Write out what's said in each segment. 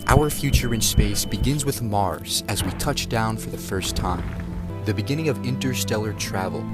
Our future in space begins with Mars as we touch down for the first time. The beginning of interstellar travel.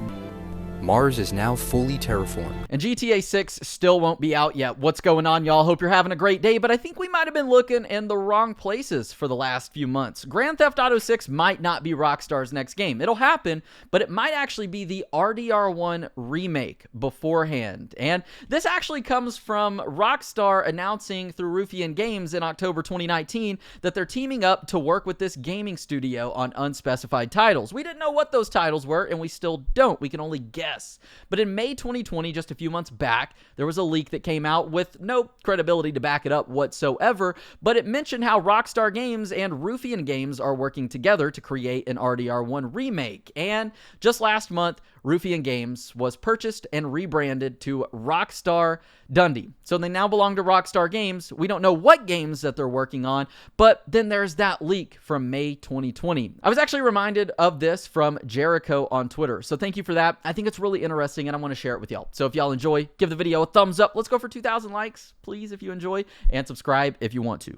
Mars is now fully terraformed. And GTA 6 still won't be out yet. What's going on, y'all? Hope you're having a great day, but I think we might have been looking in the wrong places for the last few months. Grand Theft Auto 6 might not be Rockstar's next game. It'll happen, but it might actually be the RDR1 remake beforehand. And this actually comes from Rockstar announcing through Ruffian Games in October 2019 that they're teaming up to work with this gaming studio on unspecified titles. We didn't know what those titles were, and we still don't. We can only guess. But in May 2020, just a few months back, there was a leak that came out with no credibility to back it up whatsoever, but it mentioned how Rockstar Games and Ruffian Games are working together to create an RDR1 remake. And just last month, Ruffian Games was purchased and rebranded to Rockstar Dundee. So they now belong to Rockstar Games. We don't know what games that they're working on, but then there's that leak from May 2020. I was actually reminded of this from Jericho on Twitter, so thank you for that. I think it's really interesting, and I want to share it with y'all. So if y'all enjoy, give the video a thumbs up. Let's go for 2,000 likes, please, if you enjoy, and subscribe if you want to.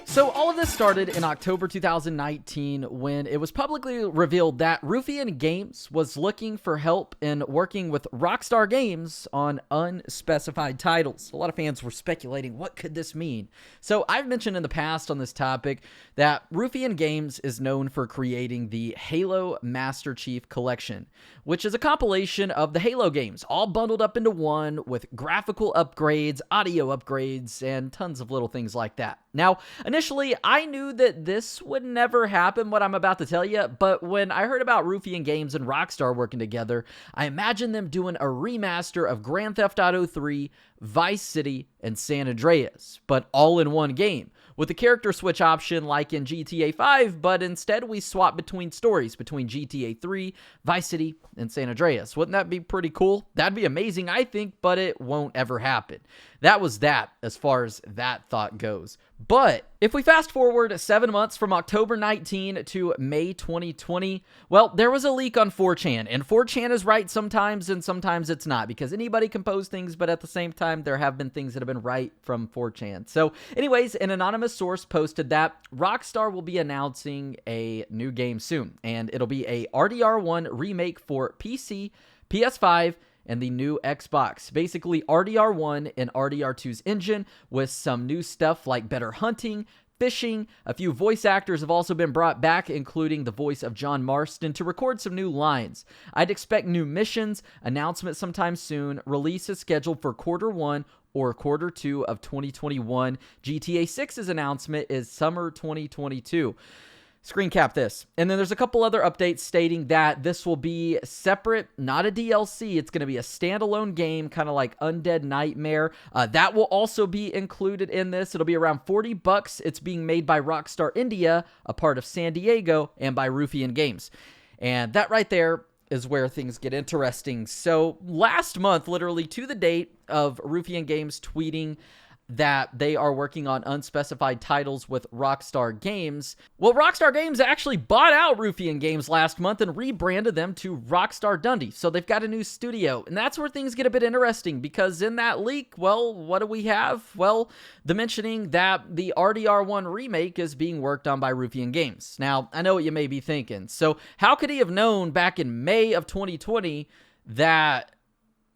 So all of this started in October 2019 when it was publicly revealed that Ruffian Games was looking for help in working with Rockstar Games on unspecified titles. A lot of fans were speculating, what could this mean? So I've mentioned in the past on this topic that Ruffian Games is known for creating the Halo Master Chief Collection, which is a compilation of the Halo games, all bundled up into one with graphical upgrades, audio upgrades, and tons of little things like that. Now, initially, I knew that this would never happen, what I'm about to tell you, but when I heard about Ruffian Games and Rockstar working together, I imagined them doing a remaster of Grand Theft Auto 3, Vice City, and San Andreas, but all in one game, with a character switch option like in GTA 5, but instead we swap between stories between GTA 3, Vice City, and San Andreas. Wouldn't that be pretty cool? That'd be amazing, I think, but it won't ever happen. That was that as far as that thought goes. But if we fast forward 7 months from October 19 to May 2020, well, there was a leak on 4chan, and 4chan is right sometimes and sometimes it's not, because anybody can post things, but at the same time, there have been things that have been right from 4chan. So anyways, an anonymous source posted that Rockstar will be announcing a new game soon, and it'll be a RDR1 remake for PC, PS5, and the new Xbox. Basically, RDR1 and RDR2's engine with some new stuff like better hunting, fishing. A few voice actors have also been brought back, including the voice of John Marston, to record some new lines. I'd expect new missions, announcement sometime soon, release is scheduled for Q1 or Q2 of 2021. GTA 6's announcement is summer 2022. Screen cap this. And then there's a couple other updates stating that this will be separate, not a DLC. It's going to be a standalone game, kind of like Undead Nightmare. That will also be included in this. It'll be around $40. It's being made by Rockstar India, a part of San Diego, and by Ruffian Games. And that right there is where things get interesting. So last month, literally to the date of Ruffian Games tweeting that they are working on unspecified titles with Rockstar Games. Well, Rockstar Games actually bought out Ruffian Games last month and rebranded them to Rockstar Dundee. So they've got a new studio, and that's where things get a bit interesting, because in that leak, well, what do we have? Well, the mentioning that the RDR1 remake is being worked on by Ruffian Games. Now, I know what you may be thinking. So how could he have known back in May of 2020 that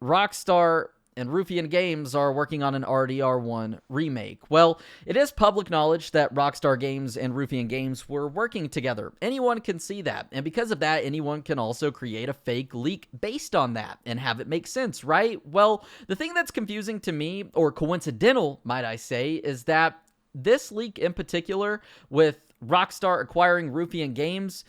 Rockstar and Ruffian Games are working on an RDR1 remake? Well, it is public knowledge that Rockstar Games and Ruffian Games were working together. Anyone can see that, and because of that, anyone can also create a fake leak based on that and have it make sense, right? Well, the thing that's confusing to me, or coincidental, might I say, is that this leak in particular with Rockstar acquiring Ruffian Games,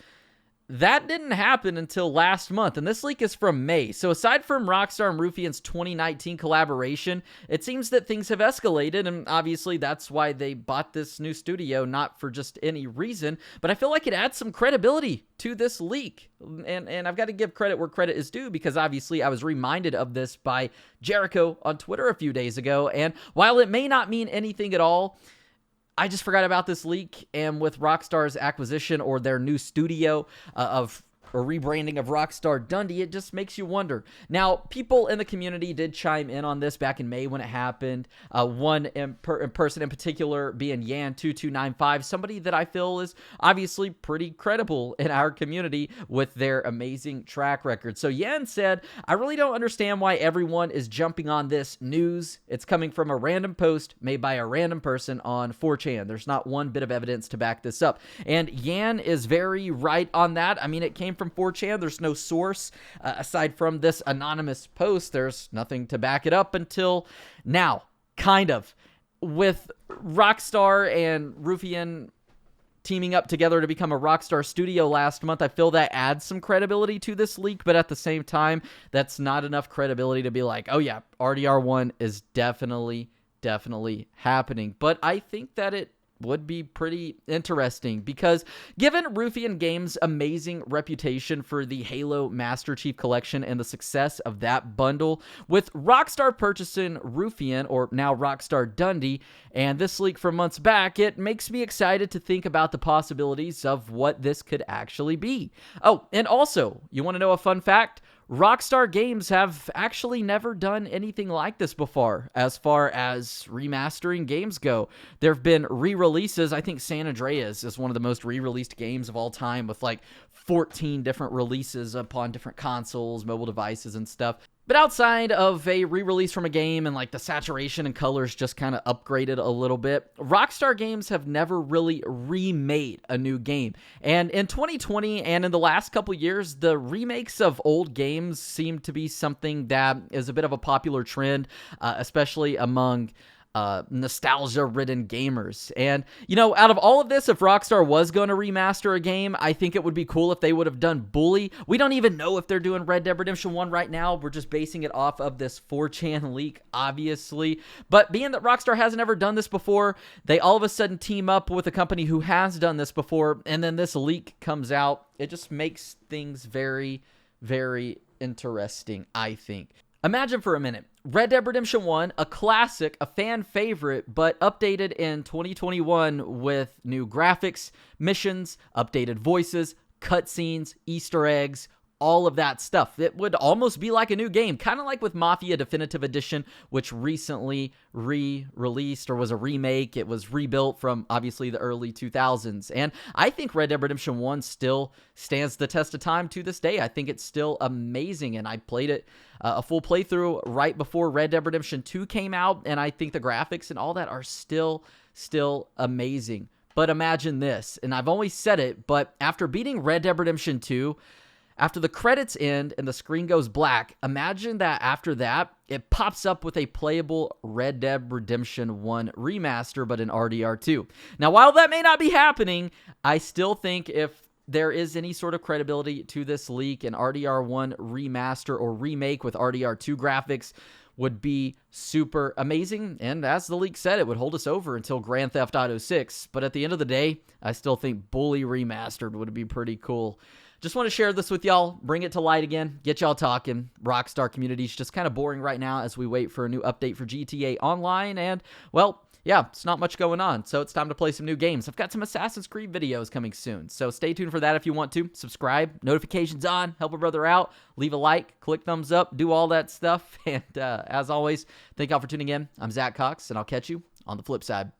that didn't happen until last month, and this leak is from May. So aside from Rockstar and Ruffian's 2019 collaboration, it seems that things have escalated, and obviously that's why they bought this new studio, not for just any reason, but I feel like it adds some credibility to this leak. And I've got to give credit where credit is due, because obviously I was reminded of this by Jericho on Twitter a few days ago, and while it may not mean anything at all, I just forgot about this leak, and with Rockstar's acquisition or their new studio of rebranding of Rockstar Dundee, it just makes you wonder. Now, people in the community did chime in on this back in May when it happened. One person in particular being Yan2295, somebody that I feel is obviously pretty credible in our community with their amazing track record. So Yan said, I really don't understand why everyone is jumping on this news. It's coming from a random post made by a random person on 4chan. There's not one bit of evidence to back this up. And Yan is very right on that. I mean, it came from 4chan. There's no source aside from this anonymous post. There's nothing to back it up until now, kind of. With Rockstar and Ruffian teaming up together to become a Rockstar studio last month, I feel that adds some credibility to this leak, but at the same time, that's not enough credibility to be like, oh yeah, RDR1 is definitely happening. But I think that it would be pretty interesting because given Ruffian Games' amazing reputation for the Halo Master Chief Collection and the success of that bundle, with Rockstar purchasing Ruffian, or now Rockstar Dundee, and this leak from months back, it makes me excited to think about the possibilities of what this could actually be. Oh, and also, you want to know a fun fact? Rockstar Games have actually never done anything like this before as far as remastering games go. There have been re-releases. I think San Andreas is one of the most re-released games of all time with like 14 different releases upon different consoles, mobile devices, and stuff. But outside of a re-release from a game and like the saturation and colors just kind of upgraded a little bit, Rockstar Games have never really remade a new game. And in 2020 and in the last couple years, the remakes of old games seem to be something that is a bit of a popular trend, especially among nostalgia-ridden gamers. And, you know, out of all of this, if Rockstar was going to remaster a game, I think it would be cool if they would have done Bully. We don't even know if they're doing Red Dead Redemption 1 right now. We're just basing it off of this 4chan leak, obviously. But being that Rockstar hasn't ever done this before, they all of a sudden team up with a company who has done this before, and then this leak comes out. It just makes things very, very interesting, I think. Imagine for a minute, Red Dead Redemption 1, a classic, a fan favorite, but updated in 2021 with new graphics, missions, updated voices, cutscenes, Easter eggs, all of that stuff. It would almost be like a new game, kind of like with Mafia Definitive Edition, which recently re-released or was a remake. It was rebuilt from obviously the early 2000s. And I think Red Dead Redemption 1 still stands the test of time to this day. I think it's still amazing, and I played it a full playthrough right before Red Dead Redemption 2 came out, and I think the graphics and all that are still amazing. But imagine this, and I've always said it, but after beating Red Dead Redemption 2, after the credits end and the screen goes black, imagine that after that, it pops up with a playable Red Dead Redemption 1 remaster, but in RDR2. Now, while that may not be happening, I still think if there is any sort of credibility to this leak, an RDR1 remaster or remake with RDR2 graphics would be super amazing. And as the leak said, it would hold us over until Grand Theft Auto 6. But at the end of the day, I still think Bully Remastered would be pretty cool. Just want to share this with y'all, bring it to light again, get y'all talking. Rockstar community's just kind of boring right now as we wait for a new update for GTA Online, and, well, yeah, it's not much going on, so it's time to play some new games. I've got some Assassin's Creed videos coming soon, so stay tuned for that if you want to. Subscribe, notifications on, help a brother out, leave a like, click thumbs up, do all that stuff, and as always, thank y'all for tuning in. I'm Zach Cox, and I'll catch you on the flip side.